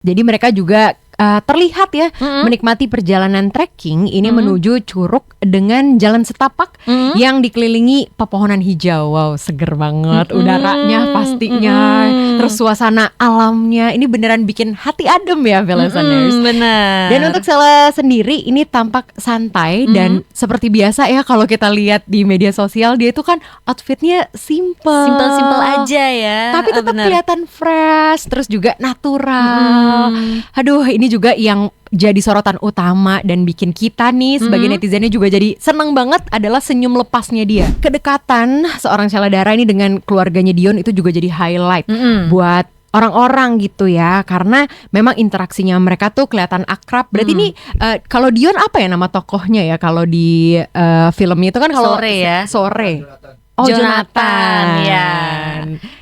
Jadi mereka juga terlihat ya menikmati perjalanan trekking ini menuju curug dengan jalan setapak yang dikelilingi pepohonan hijau. Wow, seger banget udaranya pastinya. Terus suasana alamnya ini beneran bikin hati adem ya, listeners. Benar. Dan untuk Sheila sendiri ini tampak santai dan seperti biasa ya kalau kita lihat di media sosial, dia itu kan outfitnya simple aja ya. tapi tetap Benar. kelihatan fresh, terus juga natural. Aduh, ini juga yang jadi sorotan utama dan bikin kita nih sebagai netizennya juga jadi seneng banget adalah senyum lepasnya dia. Kedekatan seorang Sheila Dara ini dengan keluarganya Dion itu juga jadi highlight buat orang-orang gitu ya, karena memang interaksinya mereka tuh kelihatan akrab. Berarti ini kalau Dion apa ya nama tokohnya ya kalau di filmnya itu kan kalau Sore ya. Sore. Jonathan ya.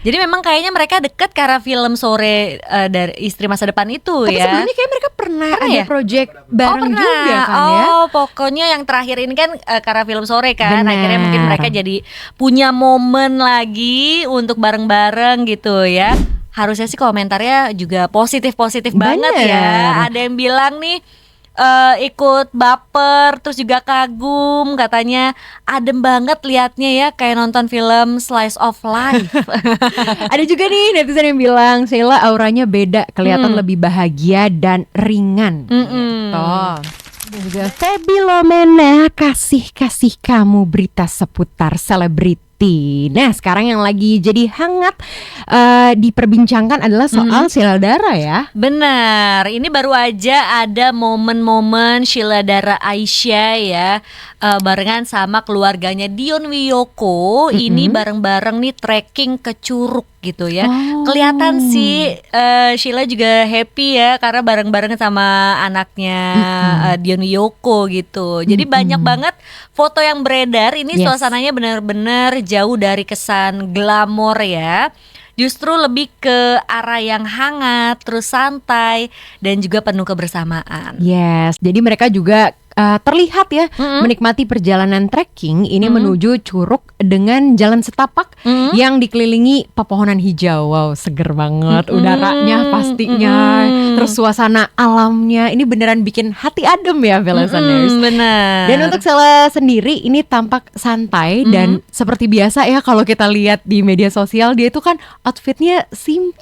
Jadi memang kayaknya mereka deket karena film Sore dari Istri Masa Depan itu. Tapi ya. sebelumnya kayak mereka pernah ada ya? project bareng pernah. juga kan ya. Pokoknya yang terakhir ini kan karena film Sore kan. Bener. Akhirnya mungkin mereka jadi punya momen lagi untuk bareng-bareng gitu ya. Harusnya sih komentarnya juga positif-positif banget ya. Ada yang bilang nih ikut baper, terus juga kagum, katanya adem banget liatnya ya, kayak nonton film slice of life. Ada juga nih netizen yang bilang Sheila auranya beda, kelihatan lebih bahagia dan ringan. Gitu. Dan juga Feby Lomena, kasih kamu berita seputar selebriti. Nah, sekarang yang lagi jadi hangat diperbincangkan adalah soal Sheila Dara ya. Benar, ini baru aja ada momen-momen Sheila Dara Aisyah ya, barengan sama keluarganya Dion Wiyoko. Ini bareng-bareng nih trekking ke Curug gitu ya. Kelihatan sih Sheila juga happy ya karena bareng-bareng sama anaknya Dion Wiyoko gitu. Jadi banyak banget foto yang beredar. Ini suasananya benar-benar jauh dari kesan glamor ya. Justru lebih ke arah yang hangat, terus santai, dan juga penuh kebersamaan. Yes, jadi mereka juga terlihat ya menikmati perjalanan trekking ini menuju curug dengan jalan setapak yang dikelilingi pepohonan hijau. Wow, seger banget udaranya pastinya. Terus suasana alamnya ini beneran bikin hati adem ya, listeners. Benar. Dan untuk Sheila sendiri ini tampak santai dan seperti biasa ya kalau kita lihat di media sosial, dia itu kan outfitnya simple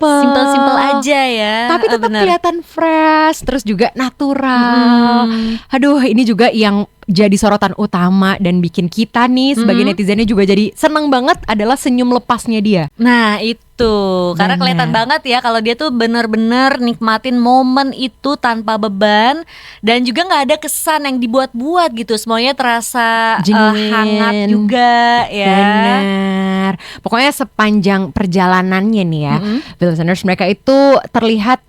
aja ya. tapi tetap Benar. kelihatan fresh, terus juga natural. Aduh, ini juga yang jadi sorotan utama dan bikin kita nih sebagai netizennya juga jadi seneng banget adalah senyum lepasnya dia. Nah itu, karena kelihatan banget ya kalau dia tuh bener-bener nikmatin momen itu tanpa beban. Dan juga gak ada kesan yang dibuat-buat gitu. Semuanya terasa hangat juga ya. Benar. Pokoknya sepanjang perjalanannya nih ya, listeners, mereka itu terlihat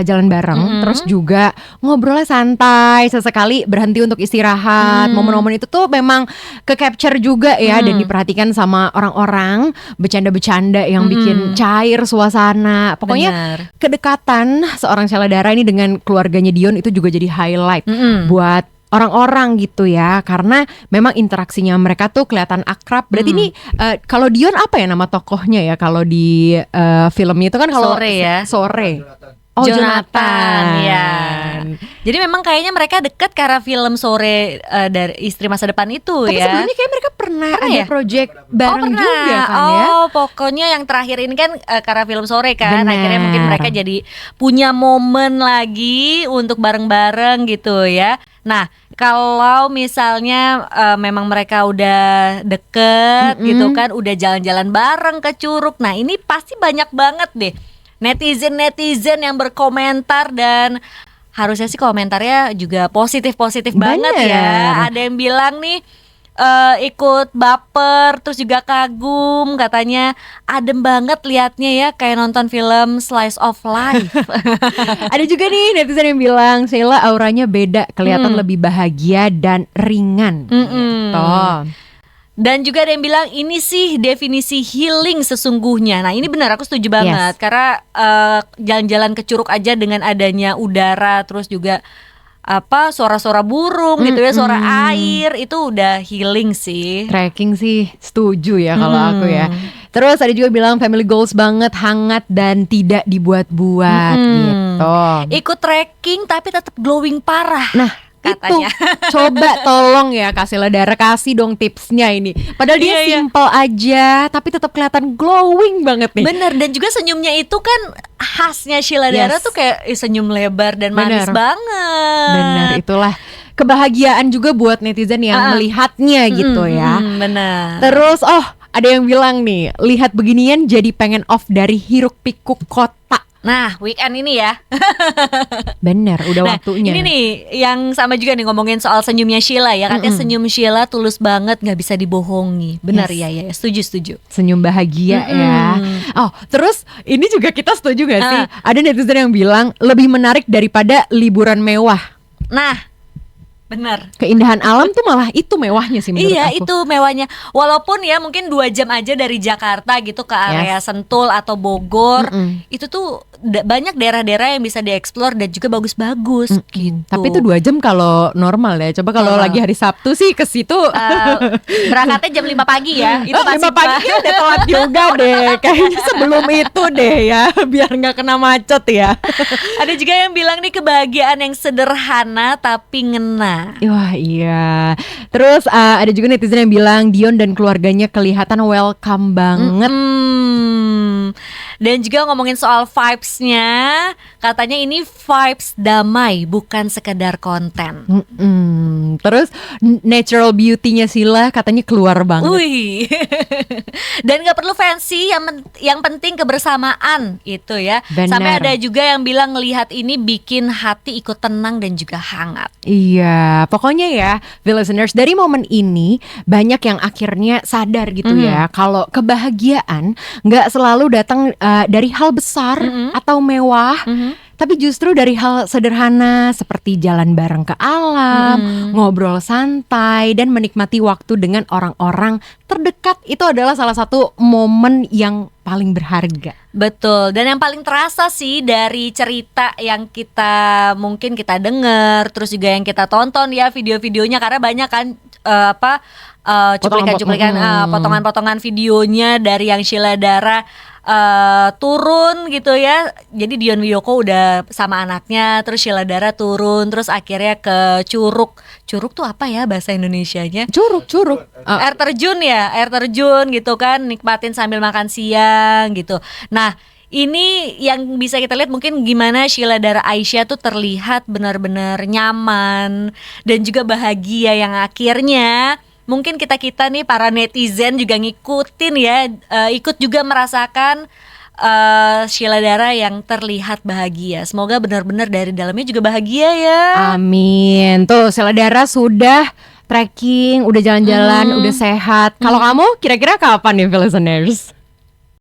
jalan bareng, terus juga ngobrolnya santai, sesekali berhenti untuk istirahat. Momen-momen itu tuh memang ke-capture juga ya, dan diperhatikan sama orang-orang, bercanda-bercanda yang bikin cair suasana. Pokoknya kedekatan seorang Sheila Dara ini dengan keluarganya Dion itu juga jadi highlight buat orang-orang gitu ya, karena memang interaksinya mereka tuh kelihatan akrab. Berarti ini kalau Dion apa ya nama tokohnya ya kalau di filmnya itu kan kalau Sore ya. Sore. Jonathan ya. Jadi memang kayaknya mereka deket karena film Sore dari Istri Masa Depan itu. Tapi ya. sebelumnya kayak mereka pernah ada ya? project bareng Pernah. juga kan ya. Pokoknya yang terakhir ini kan karena film Sore kan. Bener. Akhirnya mungkin mereka jadi punya momen lagi untuk bareng-bareng gitu ya. Nah, kalau misalnya memang mereka udah deket gitu kan, udah jalan-jalan bareng ke Curug. Nah, ini pasti banyak banget deh netizen yang berkomentar, dan harusnya sih komentarnya juga positif-positif banget ya. Ada yang bilang nih ikut baper, terus juga kagum, katanya adem banget liatnya ya, kayak nonton film slice of life. Ada juga nih netizen yang bilang Sheila auranya beda, kelihatan lebih bahagia dan ringan. Gitu. Dan juga ada yang bilang ini sih definisi healing sesungguhnya. Nah ini benar, aku setuju banget. Karena jalan-jalan ke Curug aja dengan adanya udara, terus juga suara-suara burung gitu ya, suara air, itu udah healing sih. Trekking sih setuju ya kalau aku ya. Terus ada juga bilang family goals banget, hangat dan tidak dibuat-buat gitu. Ikut trekking tapi tetap glowing parah. Nah, katanya. Itu coba tolong ya Kak Sheila Dara, kasih dong tipsnya ini. Padahal dia simple aja tapi tetap kelihatan glowing banget nih. Bener, dan juga senyumnya itu kan khasnya Sheila Dara tuh kayak senyum lebar dan manis banget. Bener, itulah kebahagiaan juga buat netizen yang melihatnya gitu ya. Bener. Terus ada yang bilang nih, lihat beginian jadi pengen off dari hiruk pikuk kota. Nah, weekend ini ya. Bener, udah waktunya. Ini nih yang sama juga nih ngomongin soal senyumnya Sheila ya. Katanya senyum Sheila tulus banget, gak bisa dibohongi. Bener ya, setuju. Senyum bahagia ya. Terus ini juga kita setuju gak sih? Ada netizen yang bilang lebih menarik daripada liburan mewah. Nah, benar. Keindahan alam tuh malah itu mewahnya sih menurut aku. Iya, itu mewahnya. Walaupun ya mungkin 2 jam aja dari Jakarta gitu ke area Sentul atau Bogor. Itu tuh banyak daerah-daerah yang bisa dieksplor dan juga bagus-bagus gitu. Tapi itu 2 jam kalau normal ya. Coba kalau lagi hari Sabtu sih ke situ berangkatnya jam 5 pagi ya. Itu 5 pagi udah telat juga deh. Kayaknya sebelum itu deh ya, biar gak kena macet ya. Ada juga yang bilang nih kebahagiaan yang sederhana tapi ngena. Wah iya. Terus ada juga netizen yang bilang Dion dan keluarganya kelihatan welcome banget. Dan juga ngomongin soal vibes-nya, katanya ini vibes damai, bukan sekedar konten. Terus natural beauty-nya Sheila katanya keluar banget. Wih. Dan gak perlu fancy, yang penting kebersamaan itu ya. Bener. Sampai ada juga yang bilang ngelihat ini bikin hati ikut tenang dan juga hangat. Iya, pokoknya ya, listeners, dari momen ini banyak yang akhirnya sadar gitu ya, kalau kebahagiaan nggak selalu datang dari hal besar atau mewah, tapi justru dari hal sederhana seperti jalan bareng ke alam, ngobrol santai, dan menikmati waktu dengan orang-orang terdekat. Itu adalah salah satu momen yang paling berharga. Betul, dan yang paling terasa sih dari cerita yang mungkin kita dengar, terus juga yang kita tonton ya video-videonya, karena banyak kan cuplikan-cuplikan, potongan-potongan videonya dari yang Sheila Dara turun gitu ya. Jadi Dion Wiyoko udah sama anaknya, terus Sheila Dara turun, terus akhirnya ke Curug tuh apa ya bahasa Indonesianya? Curug Air terjun gitu kan, nikmatin sambil makan siang gitu. Nah, ini yang bisa kita lihat mungkin gimana Sheila Dara Aisha tuh terlihat benar-benar nyaman dan juga bahagia, yang akhirnya mungkin kita nih para netizen juga ngikutin ya, ikut juga merasakan Sheila Dara yang terlihat bahagia. Semoga benar-benar dari dalamnya juga bahagia ya. Amin. Tuh Sheila Dara sudah trekking, udah jalan-jalan, udah sehat. Kalau kamu kira-kira kapan nih listeners?